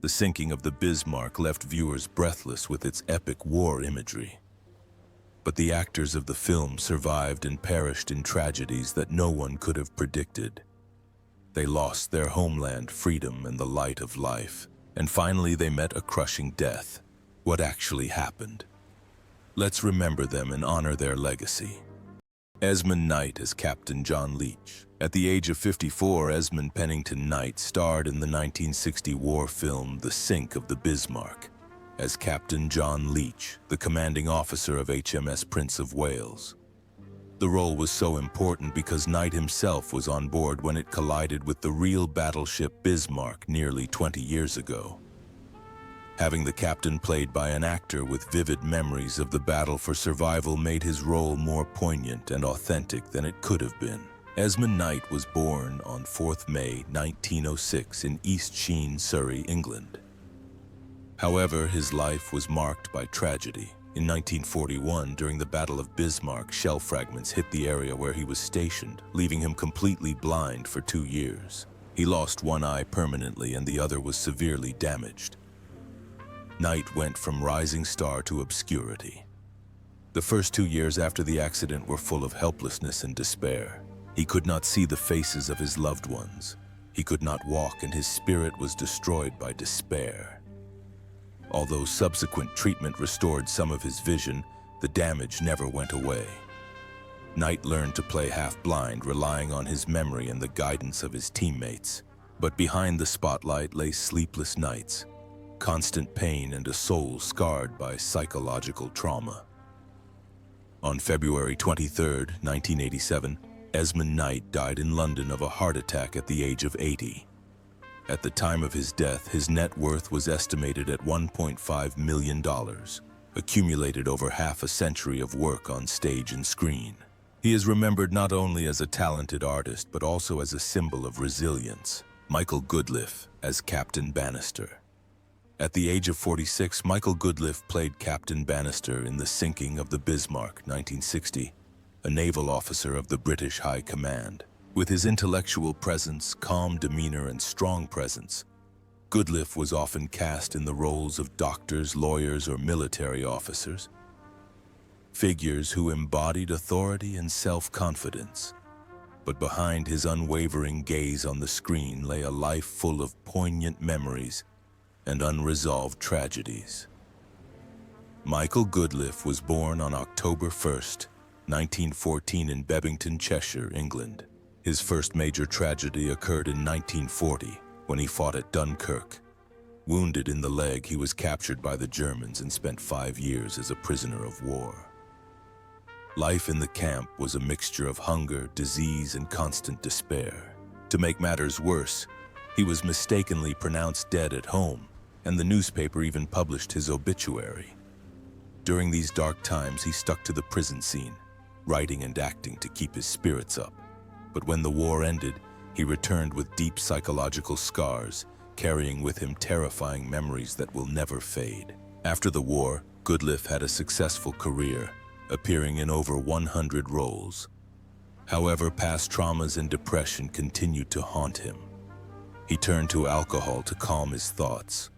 The sinking of the Bismarck left viewers breathless with its epic war imagery. But the actors of the film survived and perished in tragedies that no one could have predicted. They lost their homeland, freedom, and the light of life. And finally, they met a crushing death. What actually happened? Let's remember them and honor their legacy. Esmond Knight as Captain John Leach. At the age of 54, Esmond Pennington Knight starred in the 1960 war film The Sink of the Bismarck as Captain John Leach, the commanding officer of HMS Prince of Wales. The role was so important because Knight himself was on board when it collided with the real battleship Bismarck nearly 20 years ago. Having the captain played by an actor with vivid memories of the battle for survival made his role more poignant and authentic than it could have been. Esmond Knight was born on 4th May 1906 in East Sheen, Surrey, England. However, his life was marked by tragedy. In 1941, during the Battle of Bismarck, shell fragments hit the area where he was stationed, leaving him completely blind for 2 years. He lost one eye permanently and the other was severely damaged. Knight went from rising star to obscurity. The first 2 years after the accident were full of helplessness and despair. He could not see the faces of his loved ones. He could not walk and his spirit was destroyed by despair. Although subsequent treatment restored some of his vision, the damage never went away. Knight learned to play half-blind, relying on his memory and the guidance of his teammates. But behind the spotlight lay sleepless nights, constant pain, and a soul scarred by psychological trauma. On February 23, 1987, Esmond Knight died in London of a heart attack at the age of 80. At the time of his death, his net worth was estimated at $1.5 million, accumulated over half a century of work on stage and screen. He is remembered not only as a talented artist, but also as a symbol of resilience. Michael Goodliffe as Captain Bannister. At the age of 46, Michael Goodliffe played Captain Bannister in The Sinking of the Bismarck, 1960, a naval officer of the British High Command. With his intellectual presence, calm demeanor, and strong presence, Goodliffe was often cast in the roles of doctors, lawyers, or military officers, figures who embodied authority and self-confidence. But behind his unwavering gaze on the screen lay a life full of poignant memories and unresolved tragedies. Michael Goodliffe was born on October 1st, 1914 in Bebington, Cheshire, England. His first major tragedy occurred in 1940 when he fought at Dunkirk. Wounded in the leg, he was captured by the Germans and spent 5 years as a prisoner of war. Life in the camp was a mixture of hunger, disease, and constant despair. To make matters worse, he was mistakenly pronounced dead at home, and the newspaper even published his obituary. During these dark times, he stuck to the prison scene, writing and acting to keep his spirits up. But when the war ended, he returned with deep psychological scars, carrying with him terrifying memories that will never fade. After the war, Goodliffe had a successful career, appearing in over 100 roles. However, past traumas and depression continued to haunt him. He turned to alcohol to calm his thoughts,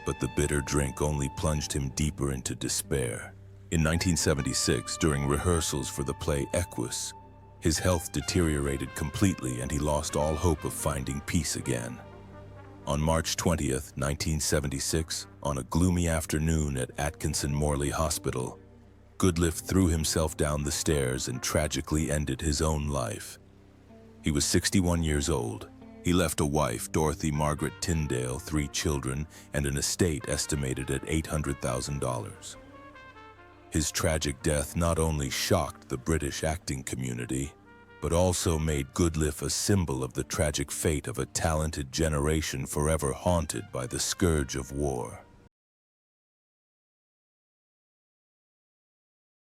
but the bitter drink only plunged him deeper into despair. In 1976, during rehearsals for the play Equus, his health deteriorated completely and he lost all hope of finding peace again. On March 20th, 1976, on a gloomy afternoon at Atkinson Morley Hospital, Goodliffe threw himself down the stairs and tragically ended his own life. He was 61 years old. He left a wife, Dorothy Margaret Tyndale, 3 children, and an estate estimated at $800,000. His tragic death not only shocked the British acting community, but also made Goodliffe a symbol of the tragic fate of a talented generation forever haunted by the scourge of war.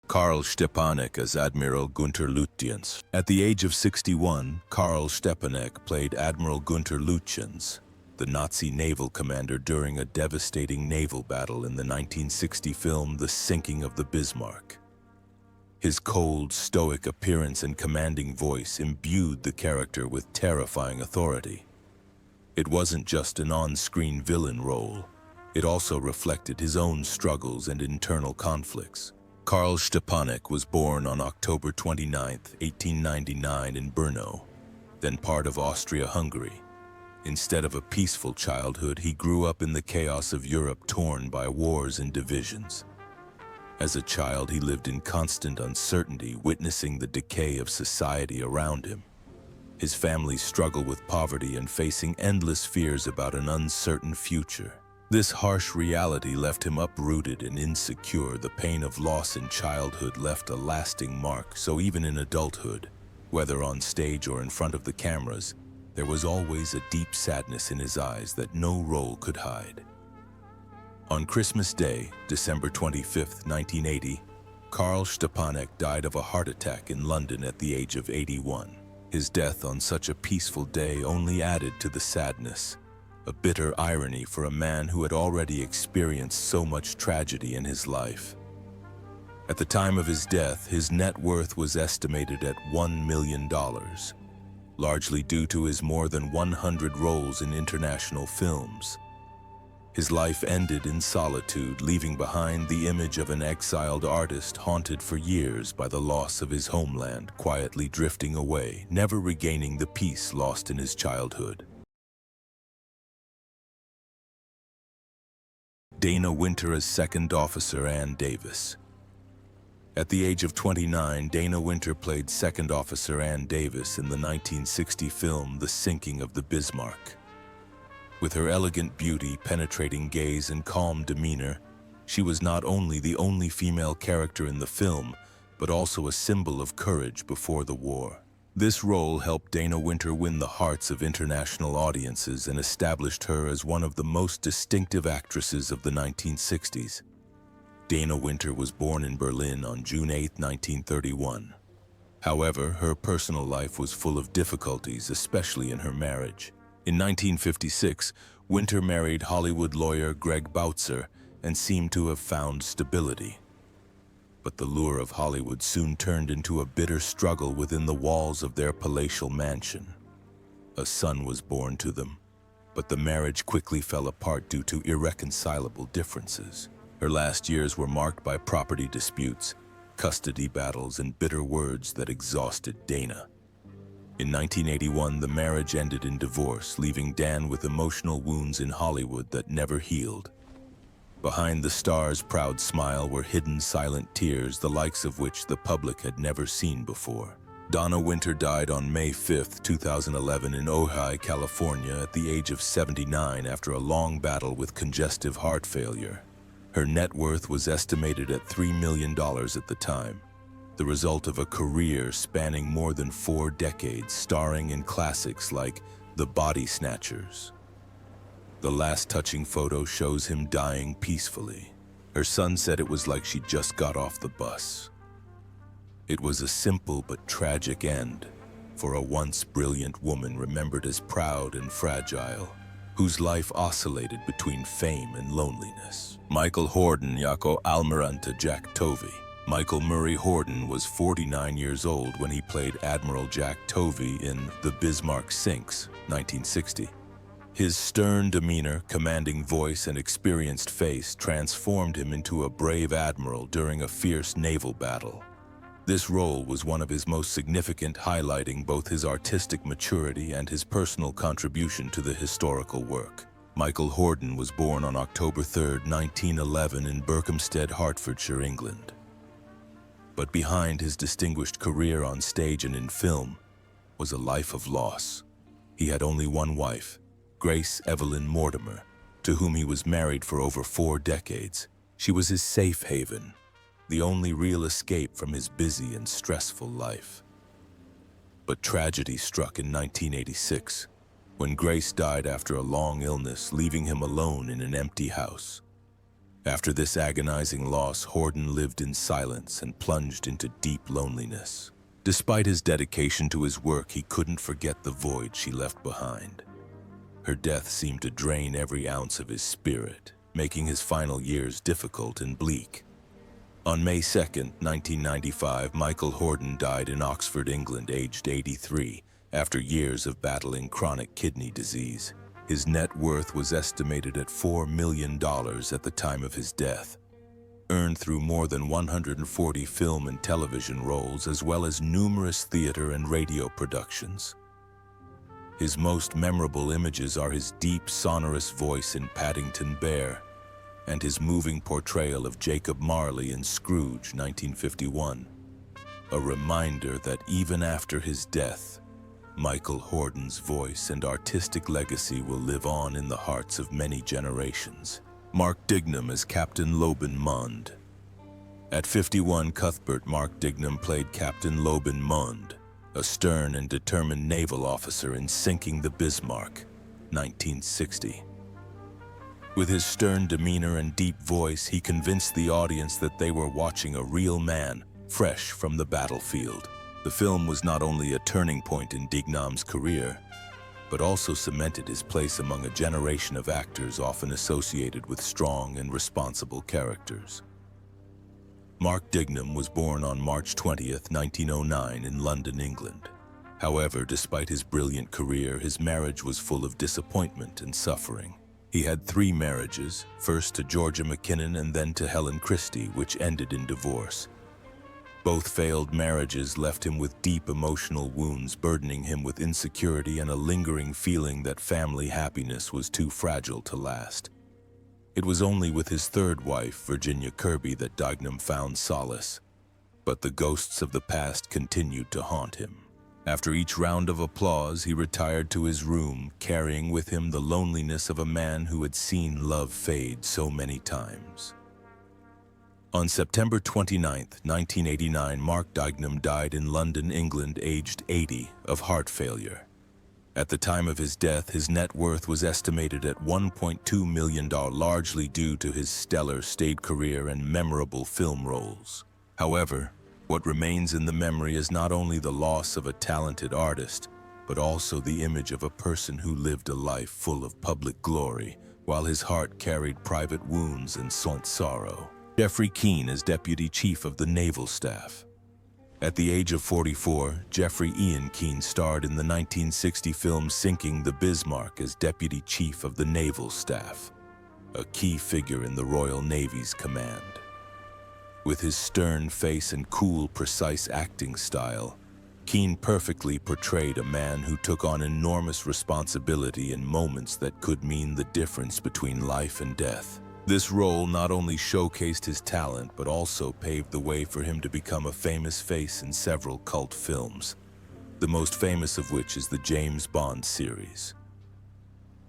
Karl Stepanek as Admiral Gunther Lütjens. At the age of 61, Karl Stepanek played Admiral Gunther Lütjens, the Nazi naval commander during a devastating naval battle in the 1960 film The Sinking of the Bismarck. His cold, stoic appearance and commanding voice imbued the character with terrifying authority. It wasn't just an on-screen villain role. It also reflected his own struggles and internal conflicts. Karl Stepanek was born on October 29, 1899 in Brno, then part of Austria-Hungary. Instead of a peaceful childhood, he grew up in the chaos of Europe, torn by wars and divisions. As a child, he lived in constant uncertainty, witnessing the decay of society around him. His family's struggle with poverty and facing endless fears about an uncertain future. This harsh reality left him uprooted and insecure. The pain of loss in childhood left a lasting mark, so even in adulthood, whether on stage or in front of the cameras, there was always a deep sadness in his eyes that no role could hide. On Christmas Day, December 25, 1980, Karl Stepanek died of a heart attack in London at the age of 81. His death on such a peaceful day only added to the sadness, a bitter irony for a man who had already experienced so much tragedy in his life. At the time of his death, his net worth was estimated at $1 million, largely due to his more than 100 roles in international films. His life ended in solitude, leaving behind the image of an exiled artist haunted for years by the loss of his homeland, quietly drifting away, never regaining the peace lost in his childhood. Dana Winter as Second Officer Ann Davis. At the age of 29, Dana Winter played Second Officer Ann Davis in the 1960 film The Sinking of the Bismarck. With her elegant beauty, penetrating gaze, and calm demeanor, she was not only the only female character in the film, but also a symbol of courage before the war. This role helped Dana Winter win the hearts of international audiences and established her as one of the most distinctive actresses of the 1960s. Dana Winter was born in Berlin on June 8, 1931. However, her personal life was full of difficulties, especially in her marriage. In 1956, Winter married Hollywood lawyer Greg Bautzer and seemed to have found stability. But the lure of Hollywood soon turned into a bitter struggle within the walls of their palatial mansion. A son was born to them, but the marriage quickly fell apart due to irreconcilable differences. Her last years were marked by property disputes, custody battles, and bitter words that exhausted Dana. In 1981, the marriage ended in divorce, leaving Dan with emotional wounds in Hollywood that never healed. Behind the star's proud smile were hidden silent tears, the likes of which the public had never seen before. Dana Winter died on May 5, 2011 in Ojai, California at the age of 79 after a long battle with congestive heart failure. Her net worth was estimated at $3 million at the time, the result of a career spanning more than 4 decades, starring in classics like The Body Snatchers. The last touching photo shows him dying peacefully. Her son said it was like she just got off the bus. It was a simple but tragic end for a once brilliant woman remembered as proud and fragile, whose life oscillated between fame and loneliness. Michael Hordern jako Almirante Jack Tovey. Michael Murray Hordern was 49 years old when he played Admiral Jack Tovey in The Bismarck Sinks, 1960. His stern demeanor, commanding voice, and experienced face transformed him into a brave admiral during a fierce naval battle. This role was one of his most significant, highlighting both his artistic maturity and his personal contribution to the historical work. Michael Hordern was born on October 3, 1911 in Berkhamsted, Hertfordshire, England. But behind his distinguished career on stage and in film was a life of loss. He had only one wife, Grace Evelyn Mortimer, to whom he was married for over 4 decades. She was his safe haven, the only real escape from his busy and stressful life. But tragedy struck in 1986, when Grace died after a long illness, leaving him alone in an empty house. After this agonizing loss, Hordern lived in silence and plunged into deep loneliness. Despite his dedication to his work, he couldn't forget the void she left behind. Her death seemed to drain every ounce of his spirit, making his final years difficult and bleak. On May 2, 1995, Michael Hordern died in Oxford, England, aged 83, after years of battling chronic kidney disease. His net worth was estimated at $4 million at the time of his death, earned through more than 140 film and television roles, as well as numerous theater and radio productions. His most memorable images are his deep, sonorous voice in Paddington Bear and his moving portrayal of Jacob Marley in Scrooge, 1951, a reminder that even after his death, Michael Hordern's voice and artistic legacy will live on in the hearts of many generations. Mark Dignam as Captain Lobin Mond. At 51, Cuthbert Mark Dignam played Captain Lobin Mond, a stern and determined naval officer in Sinking the Bismarck, 1960. With his stern demeanor and deep voice, he convinced the audience that they were watching a real man, fresh from the battlefield. The film was not only a turning point in Dignam's career, but also cemented his place among a generation of actors often associated with strong and responsible characters. Mark Dignam was born on March 20, 1909 in London, England. However, despite his brilliant career, his marriage was full of disappointment and suffering. He had 3 marriages, first to Georgia McKinnon and then to Helen Christie, which ended in divorce. Both failed marriages left him with deep emotional wounds, burdening him with insecurity and a lingering feeling that family happiness was too fragile to last. It was only with his 3rd wife, Virginia Kirby, that Dignam found solace, but the ghosts of the past continued to haunt him. After each round of applause, he retired to his room, carrying with him the loneliness of a man who had seen love fade so many times. On September 29, 1989, Mark Dignam died in London, England, aged 80, of heart failure. At the time of his death, his net worth was estimated at $1.2 million, largely due to his stellar stage career and memorable film roles. However, what remains in the memory is not only the loss of a talented artist, but also the image of a person who lived a life full of public glory, while his heart carried private wounds and sorrow. Geoffrey Keene as Deputy Chief of the Naval Staff. At the age of 44, Geoffrey Ian Keene starred in the 1960 film Sinking the Bismarck as Deputy Chief of the Naval Staff, a key figure in the Royal Navy's command. With his stern face and cool, precise acting style, Keene perfectly portrayed a man who took on enormous responsibility in moments that could mean the difference between life and death. This role not only showcased his talent, but also paved the way for him to become a famous face in several cult films, the most famous of which is the James Bond series.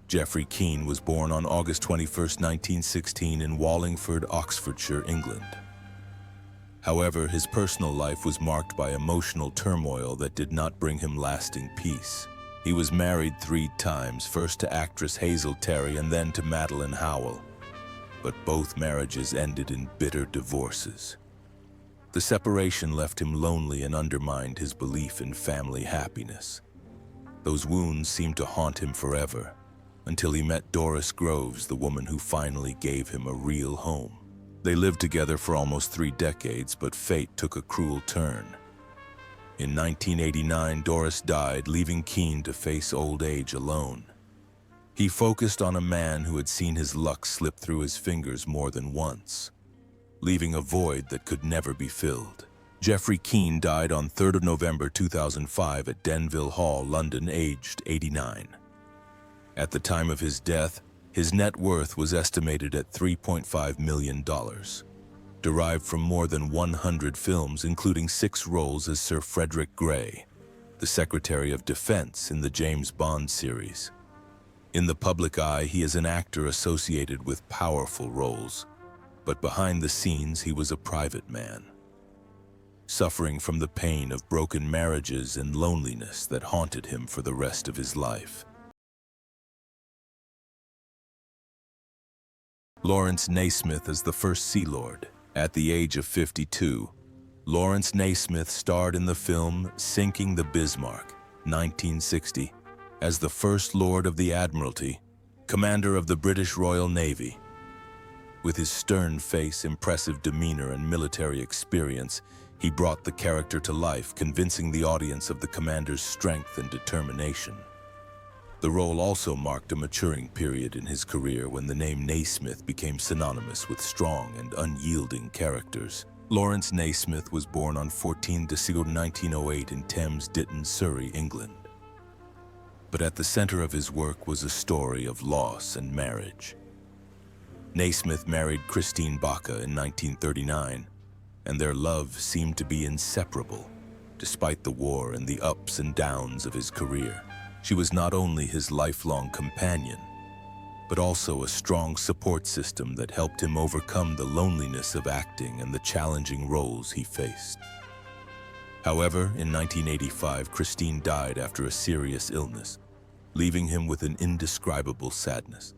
Geoffrey Keene was born on August 21, 1916 in Wallingford, Oxfordshire, England. However, his personal life was marked by emotional turmoil that did not bring him lasting peace. He was married 3 times, first to actress Hazel Terry and then to Madeline Howell. But both marriages ended in bitter divorces. The separation left him lonely and undermined his belief in family happiness. Those wounds seemed to haunt him forever, until he met Doris Groves, the woman who finally gave him a real home. They lived together for almost 3 decades, but fate took a cruel turn. In 1989, Doris died, leaving Keene to face old age alone. He focused on a man who had seen his luck slip through his fingers more than once, leaving a void that could never be filled. Geoffrey Keene died on 3rd November 2005 at Denville Hall, London, aged 89. At the time of his death, his net worth was estimated at $3.5 million, derived from more than 100 films, including 6 roles as Sir Frederick Grey, the Secretary of Defense in the James Bond series. In the public eye, he is an actor associated with powerful roles, but behind the scenes, he was a private man, suffering from the pain of broken marriages and loneliness that haunted him for the rest of his life. Lawrence Naismith as the first Sea Lord. At the age of 52, Lawrence Naismith starred in the film Sinking the Bismarck, 1960, as the First Lord of the Admiralty, commander of the British Royal Navy. With his stern face, impressive demeanor, and military experience, he brought the character to life, convincing the audience of the commander's strength and determination. The role also marked a maturing period in his career when the name Naismith became synonymous with strong and unyielding characters. Lawrence Naismith was born on 14 December 1908 in Thames Ditton, Surrey, England. But at the center of his work was a story of loss and marriage. Naismith married Christine Baca in 1939, and their love seemed to be inseparable, despite the war and the ups and downs of his career. She was not only his lifelong companion, but also a strong support system that helped him overcome the loneliness of acting and the challenging roles he faced. However, in 1985, Christine died after a serious illness, leaving him with an indescribable sadness.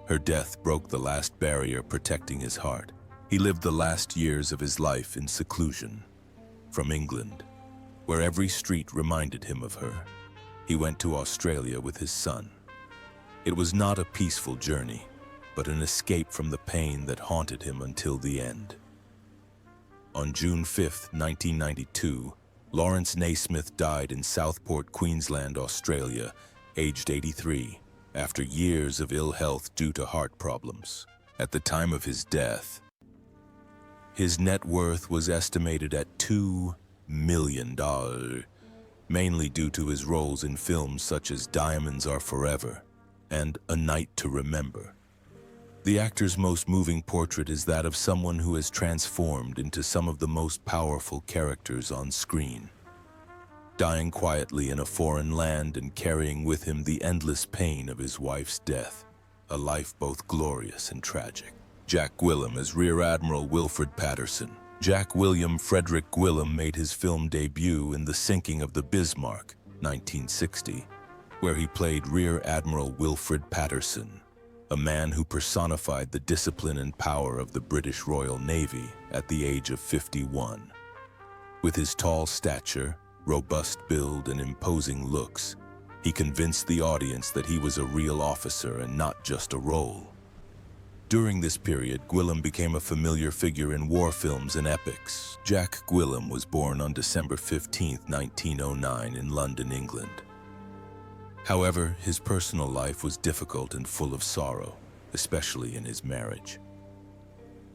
Her death broke the last barrier protecting his heart. He lived the last years of his life in seclusion. From England, where every street reminded him of her, he went to Australia with his son. It was not a peaceful journey, but an escape from the pain that haunted him until the end. On June 5, 1992, Lawrence Naismith died in Southport, Queensland, Australia, aged 83, after years of ill health due to heart problems. At the time of his death, his net worth was estimated at $2 million, mainly due to his roles in films such as Diamonds Are Forever and A Night to Remember. The actor's most moving portrait is that of someone who has transformed into some of the most powerful characters on screen, dying quietly in a foreign land and carrying with him the endless pain of his wife's death, a life both glorious and tragic. Jack Gwillim as Rear Admiral Wilfred Patterson. Jack William Frederick Gwillim made his film debut in The Sinking of the Bismarck, 1960, where he played Rear Admiral Wilfred Patterson, a man who personified the discipline and power of the British Royal Navy at the age of 51. With his tall stature, robust build, and imposing looks, he convinced the audience that he was a real officer and not just a role. During this period, Gwillim became a familiar figure in war films and epics. Jack Gwillim was born on December 15, 1909 in London, England. However, his personal life was difficult and full of sorrow, especially in his marriage.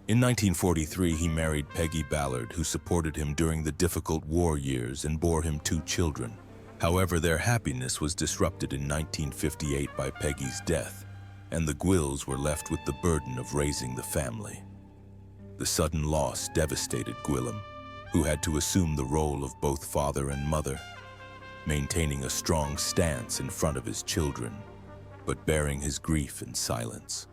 In 1943, he married Peggy Ballard, who supported him during the difficult war years and bore him 2 children. However, their happiness was disrupted in 1958 by Peggy's death, and the Gwills were left with the burden of raising the family. The sudden loss devastated Gwillim, who had to assume the role of both father and mother, maintaining a strong stance in front of his children, but bearing his grief in silence.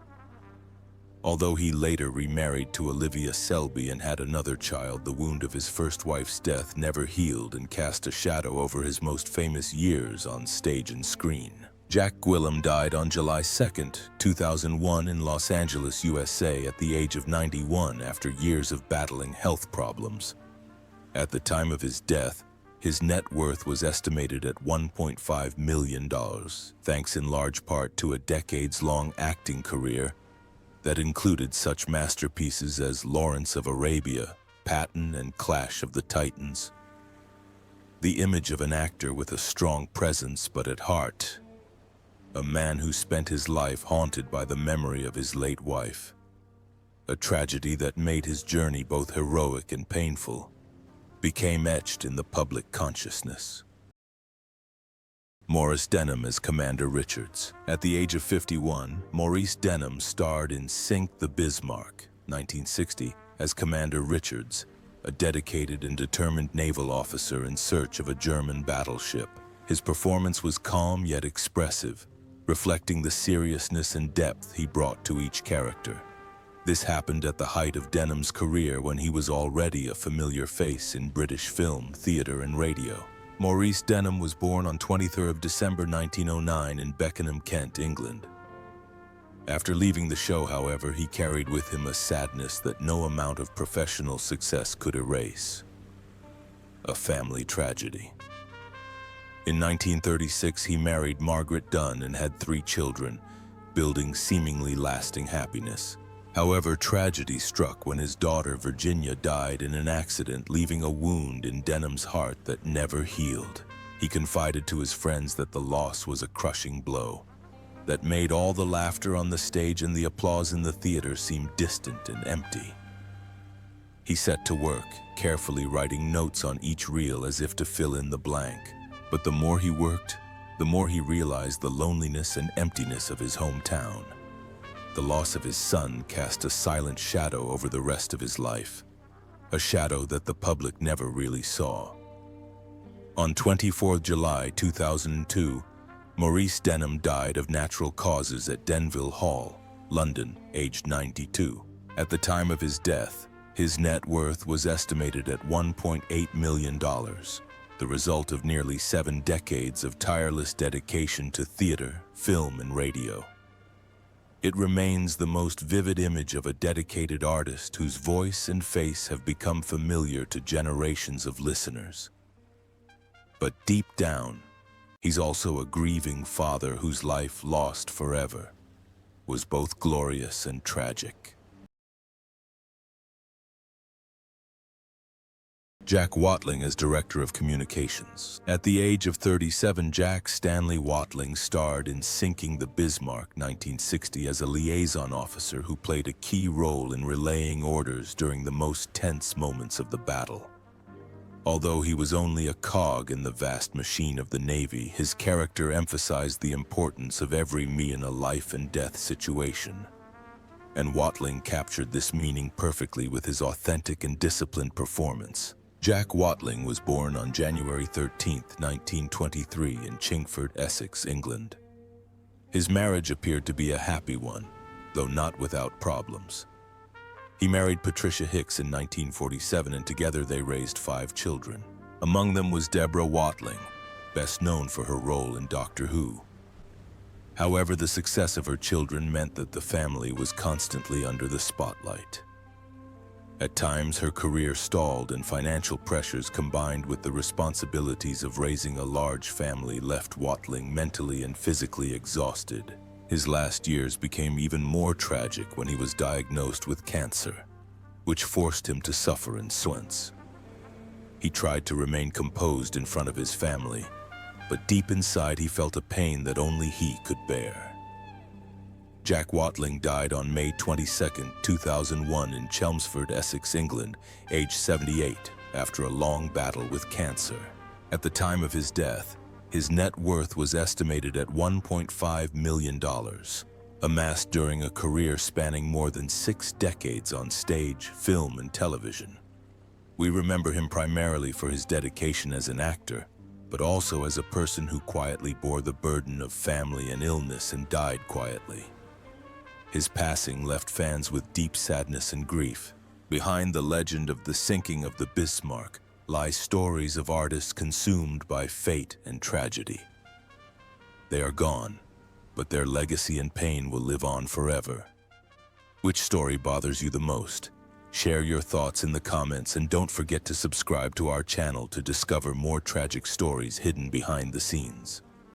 Although he later remarried to Olivia Selby and had another child, the wound of his first wife's death never healed and cast a shadow over his most famous years on stage and screen. Jack Gwillim died on July 2, 2001 in Los Angeles, USA at the age of 91 after years of battling health problems. At the time of his death, his net worth was estimated at $1.5 million, thanks in large part to a decades-long acting career that included such masterpieces as Lawrence of Arabia, Patton, and Clash of the Titans. The image of an actor with a strong presence but at heart, a man who spent his life haunted by the memory of his late wife, a tragedy that made his journey both heroic and painful, became etched in the public consciousness. Maurice Denham as Commander Richards. At the age of 51, Maurice Denham starred in Sink the Bismarck, 1960, as Commander Richards, a dedicated and determined naval officer in search of a German battleship. His performance was calm yet expressive, reflecting the seriousness and depth he brought to each character. This happened at the height of Denham's career when he was already a familiar face in British film, theatre, and radio. Maurice Denham was born on 23 December 1909 in Beckenham, Kent, England. After leaving the show, however, he carried with him a sadness that no amount of professional success could erase. A family tragedy. In 1936, he married Margaret Dunn and had 3 children, building seemingly lasting happiness. However, tragedy struck when his daughter Virginia died in an accident, leaving a wound in Denham's heart that never healed. He confided to his friends that the loss was a crushing blow, that made all the laughter on the stage and the applause in the theater seem distant and empty. He set to work, carefully writing notes on each reel as if to fill in the blank. But the more he worked, the more he realized the loneliness and emptiness of his hometown. The loss of his son cast a silent shadow over the rest of his life, a shadow that the public never really saw. On 24 July 2002, Maurice Denham died of natural causes at Denville Hall, London, aged 92. At the time of his death, his net worth was estimated at $1.8 million, the result of nearly 7 decades of tireless dedication to theater, film, and radio. It remains the most vivid image of a dedicated artist whose voice and face have become familiar to generations of listeners. But deep down, he's also a grieving father whose life lost forever was both glorious and tragic. Jack Watling as Director of Communications. At the age of 37, Jack Stanley Watling starred in Sinking the Bismarck 1960 as a liaison officer who played a key role in relaying orders during the most tense moments of the battle. Although he was only a cog in the vast machine of the Navy, his character emphasized the importance of every me in a life-and-death situation. And Watling captured this meaning perfectly with his authentic and disciplined performance. Jack Watling was born on January 13, 1923 in Chingford, Essex, England. His marriage appeared to be a happy one, though not without problems. He married Patricia Hicks in 1947, and together they raised 5 children. Among them was Deborah Watling, best known for her role in Doctor Who. However, the success of her children meant that the family was constantly under the spotlight. At times, her career stalled, and financial pressures combined with the responsibilities of raising a large family left Watling mentally and physically exhausted. His last years became even more tragic when he was diagnosed with cancer, which forced him to suffer in silence. He tried to remain composed in front of his family, but deep inside he felt a pain that only he could bear. Jack Watling died on May 22, 2001 in Chelmsford, Essex, England, aged 78, after a long battle with cancer. At the time of his death, his net worth was estimated at $1.5 million, amassed during a career spanning more than 6 decades on stage, film, and television. We remember him primarily for his dedication as an actor, but also as a person who quietly bore the burden of family and illness and died quietly. His passing left fans with deep sadness and grief. Behind the legend of the sinking of the Bismarck lie stories of artists consumed by fate and tragedy. They are gone, but their legacy and pain will live on forever. Which story bothers you the most? Share your thoughts in the comments, and don't forget to subscribe to our channel to discover more tragic stories hidden behind the scenes.